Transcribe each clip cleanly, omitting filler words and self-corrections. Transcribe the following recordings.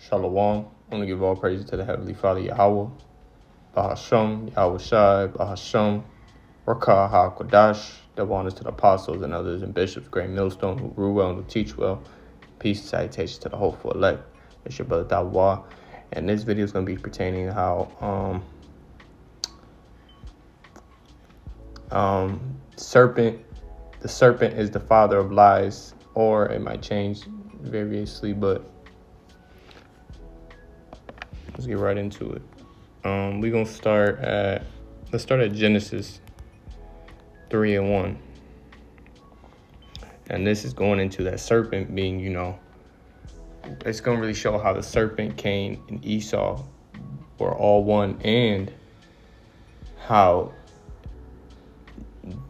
Shalom. I want to give all praise to the Heavenly Father Yahweh, Bahasham, Yahweh Shai, Bahasham, Rakah HaKodash. Double honors to the apostles and others and bishops, great millstone, who rule well and who teach well. Peace and salutations to the hopeful elect. It's your brother Tawwa. And this video is going to be pertaining to how the serpent is the father of lies, or it might change variously, but let's get right into it. We're gonna start at Genesis 3:1, and this is going into that serpent being, it's gonna really show how the serpent, Cain, and Esau were all one, and how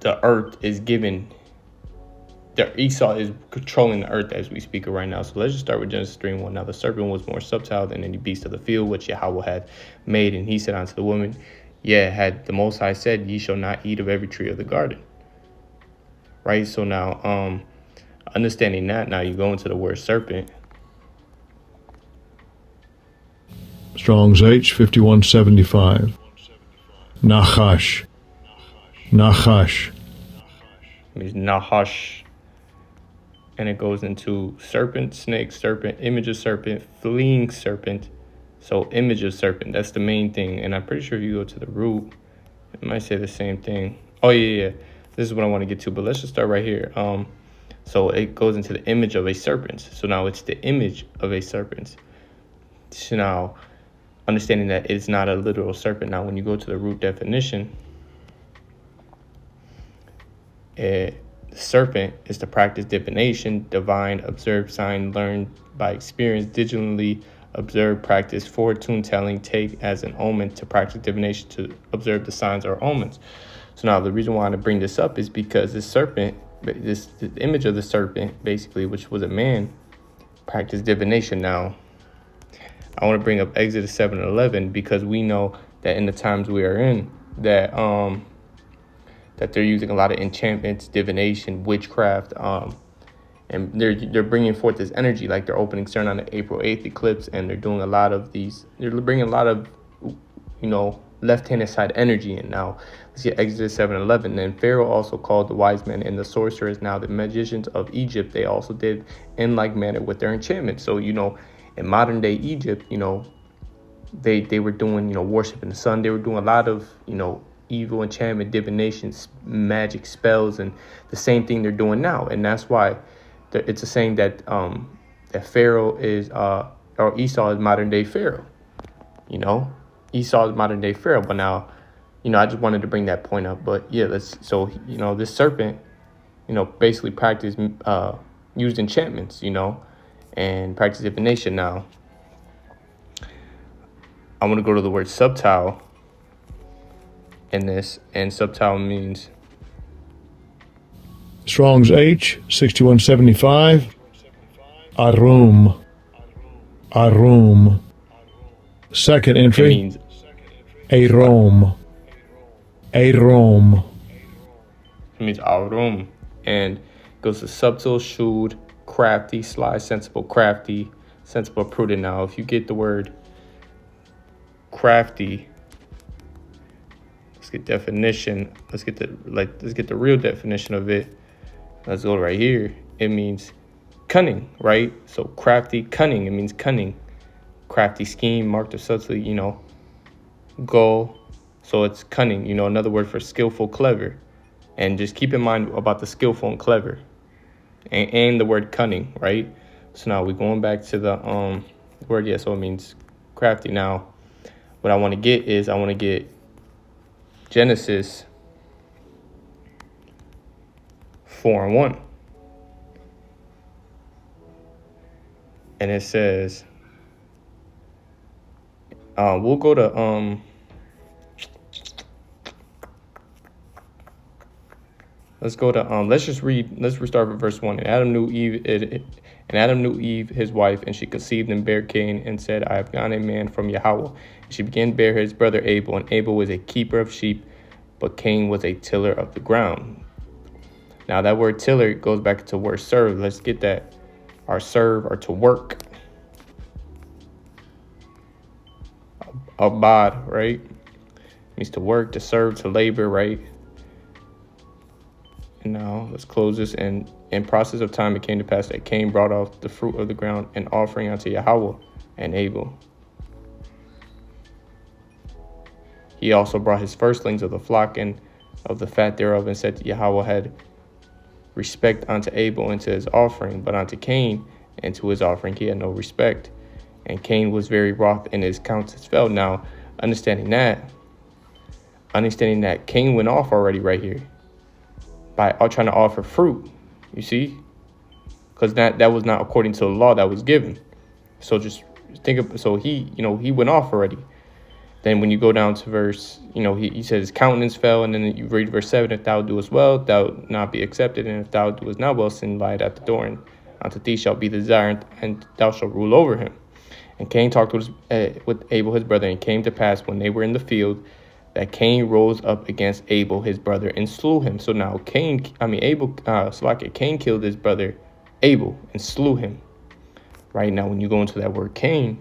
the earth is given. Esau is controlling the earth as we speak right now. So let's just start with Genesis 3:1. Now the serpent was more subtle than any beast of the field which Yahweh had made. And he said unto the woman, had the Most High said, ye shall not eat of every tree of the garden. Right? So now, understanding that, now you go into the word serpent. Strong's H 5175. Nachash. Nachash. It means Nahash. And it goes into serpent, snake, serpent, image of serpent, fleeing serpent. So image of serpent, that's the main thing. And I'm pretty sure if you go to the root, it might say the same thing. Oh, yeah. This is what I want to get to, but let's just start right here. So it goes into the image of a serpent. So now it's the image of a serpent. So now, understanding that it's not a literal serpent. Now, when you go to the root definition, serpent is to practice divination, divine, observed, sign, learned by experience, digitally observe, practice, fortune telling, take as an omen, to practice divination, to observe the signs or omens. So now the reason why I want to bring this up is because this serpent, the image of the serpent, basically, which was a man, practiced divination. Now, I want to bring up Exodus 7:11 because we know that in the times we are in, that they're using a lot of enchantments, divination, witchcraft, and they're bringing forth this energy, like they're opening CERN on the April 8th eclipse, and they're doing a lot of these, they're bringing a lot of, left-handed side energy in. Now, let's see Exodus 7:11. Then Pharaoh also called the wise men and the sorcerers, now the magicians of Egypt. They also did in like manner with their enchantments. So, in modern day Egypt, they were doing, worshiping the sun. They were doing a lot of, evil enchantment, divination, magic spells, and the same thing they're doing now. And that's why it's a saying that that Pharaoh is or Esau is modern day Pharaoh. Esau is modern day Pharaoh. But now, I just wanted to bring that point up. But yeah, this serpent, basically practiced used enchantments, and practiced divination. Now, I want to go to the word subtile in this, and subtile means Strong's H 6175. Arum. Arum. Second entry. it means Arom. Arom. It means arum, and goes to subtle, shrewd, crafty, sly, sensible, crafty, sensible, prudent. Now, if you get the word crafty, let's get definition. Let's get the real definition of it. Let's go right here. It means cunning, right? So crafty, cunning. It means cunning, crafty, scheme, marked or subtly, goal. So it's cunning. Another word for skillful, clever. And just keep in mind about the skillful and clever, and the word cunning, right? So now we're going back to the word. Yeah, so it means crafty. Now, what I want to get is Genesis 4:1, and it says, we'll go to let's restart with verse 1. And Adam knew Eve his wife, and she conceived and bare Cain, and said, I have gotten a man from Yahweh. And she began to bear his brother Abel, and Abel was a keeper of sheep, but Cain was a tiller of the ground. Now that word tiller goes back to word serve. Let's get that. Our serve or to work. abad, right? Means to work, to serve, to labor, right? And now let's close this. And in process of time, it came to pass that Cain brought off the fruit of the ground, an offering unto Yahweh and Abel. He also brought his firstlings of the flock and of the fat thereof, and said to Yahweh had respect unto Abel and to his offering, but unto Cain and to his offering he had no respect. And Cain was very wroth, and his countenance fell. Now, understanding that Cain went off already right here by trying to offer fruit, you see, because that was not according to the law that was given. So just think of, so he went off already. Then when you go down to verse, he says his countenance fell, and then you read verse 7, if thou doest well, thou not be accepted, and if thou doest not well, sin lieth at the door, and unto thee shall be the desire, and thou shalt rule over him. And Cain talked with Abel his brother, and it came to pass when they were in the field that Cain rose up against Abel his brother and slew him. So now Cain killed his brother Abel and slew him. Right now, when you go into that word Cain,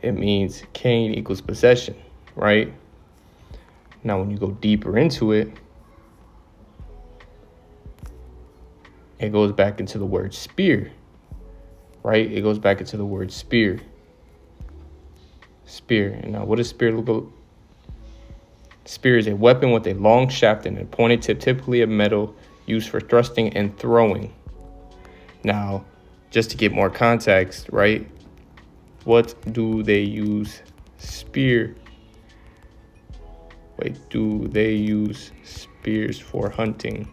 it means Cain equals possession, right? Now, when you go deeper into it, it goes back into the word spear, right? It goes back into the word spear. Spear. And now, what does spear look like? Spear is a weapon with a long shaft and a pointed tip, typically of metal, used for thrusting and throwing. Now, just to get more context, right? What do they use spear? Do they use spears for hunting?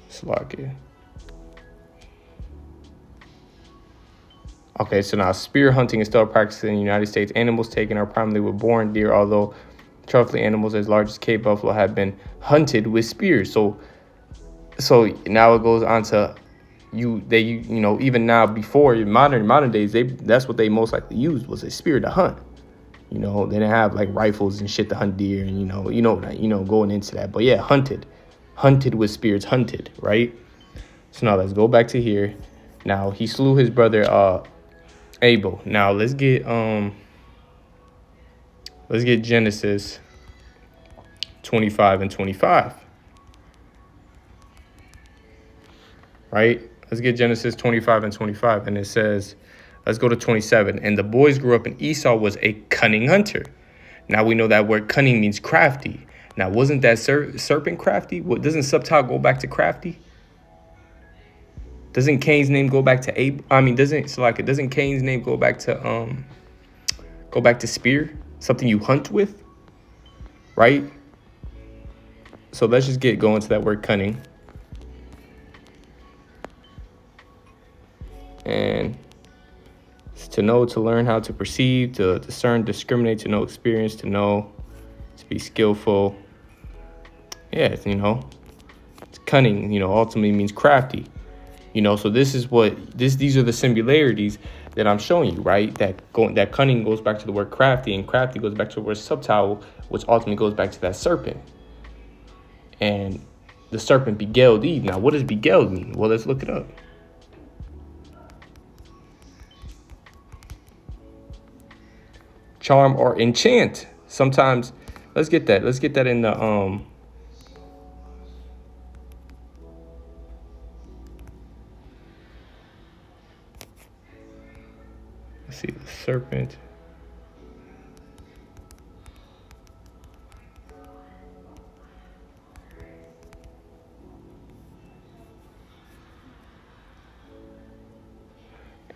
Slovakia. Okay, so now spear hunting is still practiced in the United States. Animals taken are primarily with boar and deer, although truffly animals as large as Cape buffalo have been hunted with spears. So now it goes on to even now, before modern days, that's what they most likely used, was a spear to hunt. They didn't have like rifles and shit to hunt deer, and going into that. But yeah, hunted with spears, hunted, right? So now let's go back to here. Now he slew his brother Abel. Now let's get Genesis 25 and 25. Right? Let's get Genesis 25 and 25. And it says, let's go to 27. And the boys grew up, and Esau was a cunning hunter. Now we know that word cunning means crafty. Now, wasn't that serpent crafty? Doesn't subtile go back to crafty? Doesn't Cain's name go back to Abel? Doesn't Cain's name go back to spear? Something you hunt with, right? So let's just get going to that word cunning. And it's to know, to learn how to perceive, to discern, discriminate, to know experience, to know, to be skillful. Yeah, it's cunning, ultimately means crafty. So this is these are the similarities that I'm showing you, right? That cunning goes back to the word crafty, and crafty goes back to the word subtile, which ultimately goes back to that serpent. And the serpent beguiled Eve. Now, what does beguiled mean? Well, let's look it up. Charm or enchant. Sometimes, let's get that in the let's see, the serpent.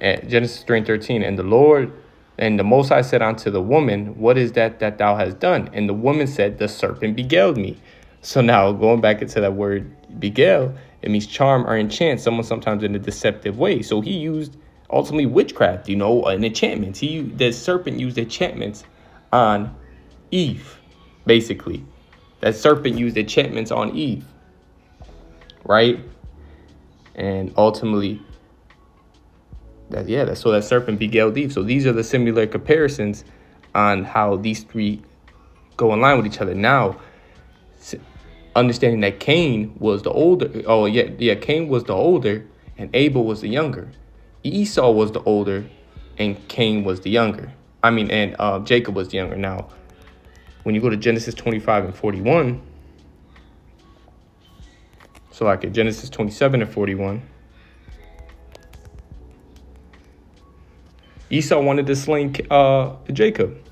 At Genesis 3:13, and the Most High said unto the woman, what is that thou hast done? And the woman said, the serpent beguiled me. So now going back into that word beguile, it means charm or enchant someone, sometimes in a deceptive way. So he used ultimately witchcraft, an enchantment. The serpent used enchantments on Eve, basically. That serpent used enchantments on Eve, right? And ultimately, that serpent beguiled Eve. So these are the similar comparisons on how these three go in line with each other. Now, understanding that Cain was the older. Cain was the older, and Abel was the younger. Esau was the older, and Cain was the younger. And Jacob was younger. Now, when you go to Genesis 25 and 41, so like at Genesis 27 and 41, Esau wanted to slay Jacob.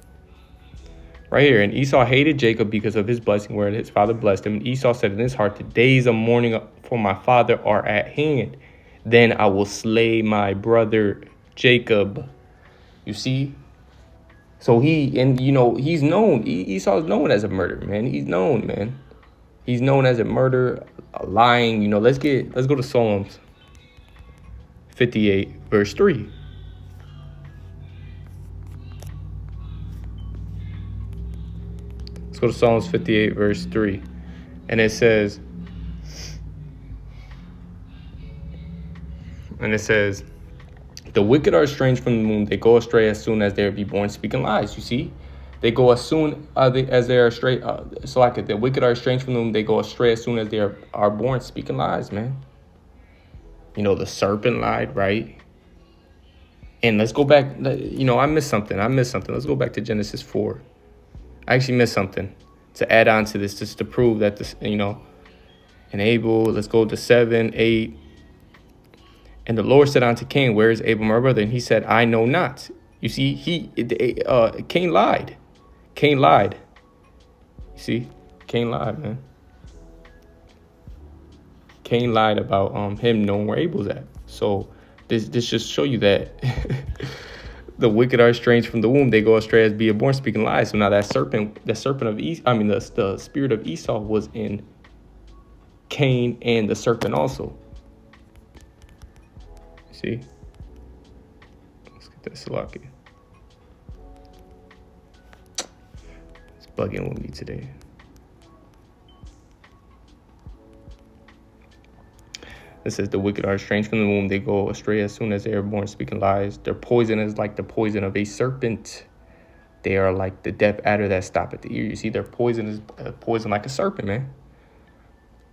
Right here. And Esau hated Jacob because of his blessing, where his father blessed him. And Esau said in his heart, the days of mourning for my father are at hand. Then I will slay my brother Jacob. You see? So he's known. Esau is known as a murderer, man. He's known, man. He's known as a murderer, a lying. Let's go to Psalms 58, verse 3. Let's go to Psalms 58, verse 3. And it says, the wicked are estranged from the womb. They go astray as soon as they be born, speaking lies. You see? They go as soon as they are astray. The wicked are estranged from the womb. They go astray as soon as they are born, speaking lies, man. The serpent lied, right? And let's go back. I missed something. Let's go back to Genesis 4. I actually missed something to add on to this, just to prove that this, and Abel, let's go to 7, 8. And the Lord said unto Cain, where is Abel, my brother? And he said, I know not. You see, Cain lied. Cain lied. You see, Cain lied, man. Cain lied about him knowing where Abel's at. So this just show you that the wicked are estranged from the womb. They go astray as being born, speaking lies. So now the spirit of Esau was in Cain and the serpent also. See? Let's get that Salaki. It's bugging with me today. It says the wicked are estranged from the womb. They go astray as soon as they are born, speaking lies. Their poison is like the poison of a serpent. They are like the deaf adder that stop at the ear. You see, their poison is poison like a serpent, man.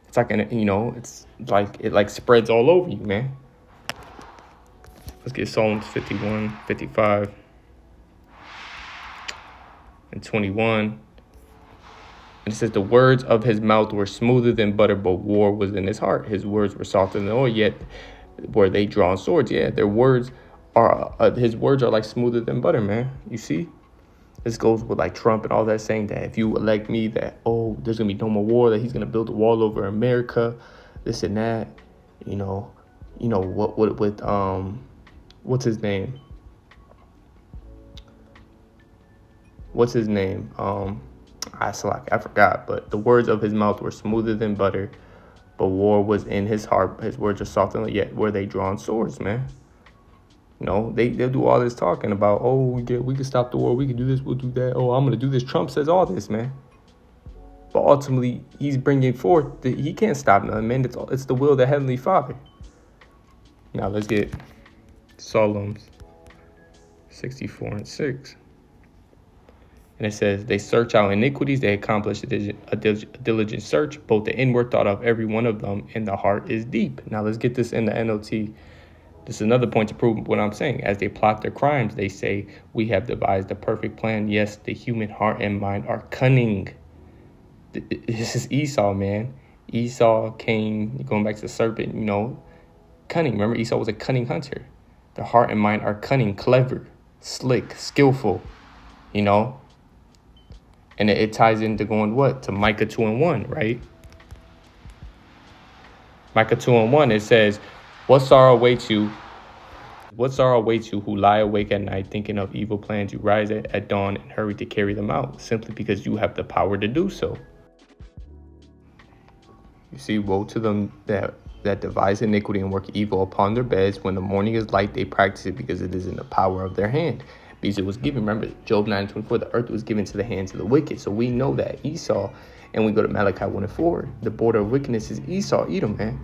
It's like it's like it spreads all over you, man. Let's get Psalms 51, 55, and 21. And it says, the words of his mouth were smoother than butter, but war was in his heart. His words were softer than oil, yet were they drawn swords. Yeah, his words are like smoother than butter, man. You see? This goes with like Trump and all that, saying that if you elect me, that, there's going to be no more war, that he's going to build a wall over America, this and that. What's his name? I forgot, but the words of his mouth were smoother than butter, but war was in his heart. His words are softer, yet were they drawn swords, man. They'll do all this talking about, we can stop the war, we can do this, we'll do that. I'm gonna do this. Trump says all this, man. But ultimately, he's bringing forth he can't stop nothing, man. It's the will of the Heavenly Father. Now let's get Psalms 64 and 6. And it says, they search out iniquities, they accomplish a diligent search, both the inward thought of every one of them, and the heart is deep. Now let's get this in the NLT. This is another point to prove what I'm saying. As they plot their crimes, they say, we have devised a perfect plan. Yes, the human heart and mind are cunning. This is Esau, man. Esau, Cain, going back to the serpent, cunning. Remember, Esau was a cunning hunter. The heart and mind are cunning, clever, slick, skillful, And it ties into going to Micah 2 and 1, right? Micah 2 and 1, it says, what sorrow awaits you who lie awake at night thinking of evil plans? You rise at dawn and hurry to carry them out, simply because you have the power to do so. You see, woe to them that devise iniquity and work evil upon their beds. When the morning is light, they practice it because it is in the power of their hand. Because it was given, remember, Job 9:24, the earth was given to the hands of the wicked. So we know that Esau, and we go to Malachi 1 and 4, the border of wickedness is Esau, Edom, man.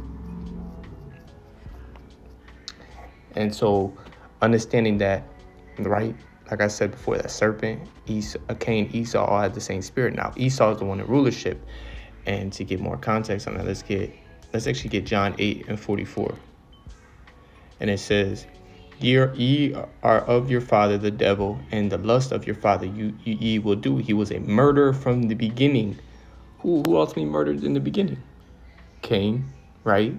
And so understanding that, right, like I said before, that serpent, Cain, Esau all had the same spirit. Now, Esau is the one in rulership. And to get more context on that, let's actually get John 8 and 44. And it says, Ye are of your father the devil, and the lust of your father ye will do. He was a murderer from the beginning. Who ultimately murdered in the beginning? Cain, right?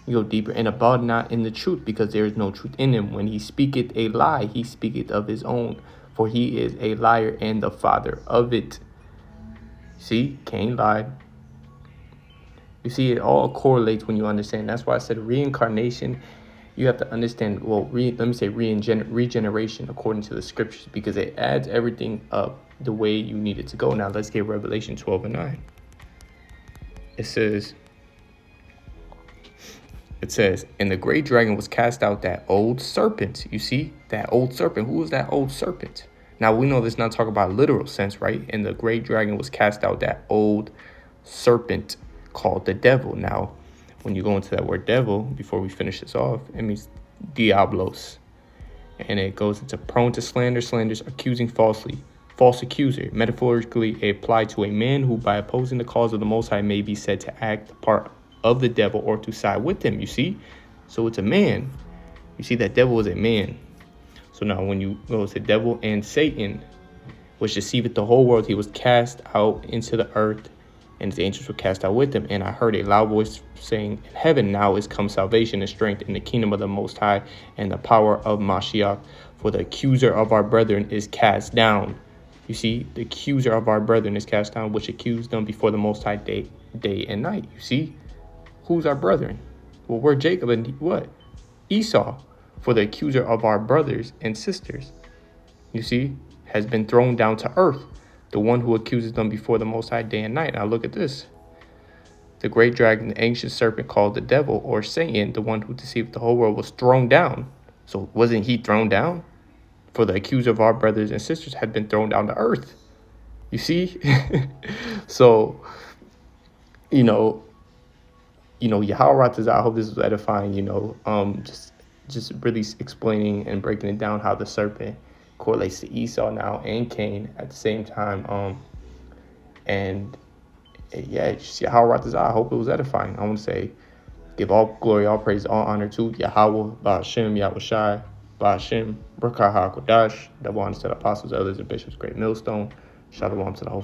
You go deeper, and abode not in the truth, because there is no truth in him. When he speaketh a lie, he speaketh of his own, for he is a liar and the father of it. See, Cain lied. You see, it all correlates when you understand. That's why I said reincarnation. You have to understand, well, let me say regeneration according to the scriptures, because it adds everything up the way you need it to go. Now, let's get Revelation 12 and 9. It says, and the great dragon was cast out, that old serpent. You see, that old serpent. Who is that old serpent? Now, we know this not talking about literal sense, right? And the great dragon was cast out, that old serpent called the devil. Now, when you go into that word devil, before we finish this off, it means diablos. And it goes into prone to slanders, accusing falsely. False accuser, metaphorically applied to a man who, by opposing the cause of the Most High, may be said to act the part of the devil or to side with him, you see? So it's a man. You see, that devil is a man. So now when you go to devil and Satan, which deceiveth the whole world, he was cast out into the earth, and his angels were cast out with him. And I heard a loud voice saying, in heaven now is come salvation and strength in the kingdom of the Most High and the power of Mashiach. For the accuser of our brethren is cast down. You see, the accuser of our brethren is cast down, which accused them before the Most High day and night. You see, who's our brethren? Well, we're Jacob and what? Esau. For the accuser of our brothers and sisters, you see, has been thrown down to earth. The one who accuses them before the Most High day and night. Now look at this. The great dragon, the ancient serpent called the devil, or Satan, the one who deceived the whole world, was thrown down. So wasn't he thrown down? For the accuser of our brothers and sisters had been thrown down to earth. You see? So, Yahweh Ratazah, I hope this was edifying, just really explaining and breaking it down how the serpent correlates to Esau now and Cain at the same time. Just Yahweh Ratazah, I hope it was edifying. I want to say, give all glory, all praise, all honor to Yahweh, Ba'ashem, Yahweh Shai, Ba'ashem, Barakah HaKodash, double honors to the apostles, elders, and bishops, great millstone. Shalom to the whole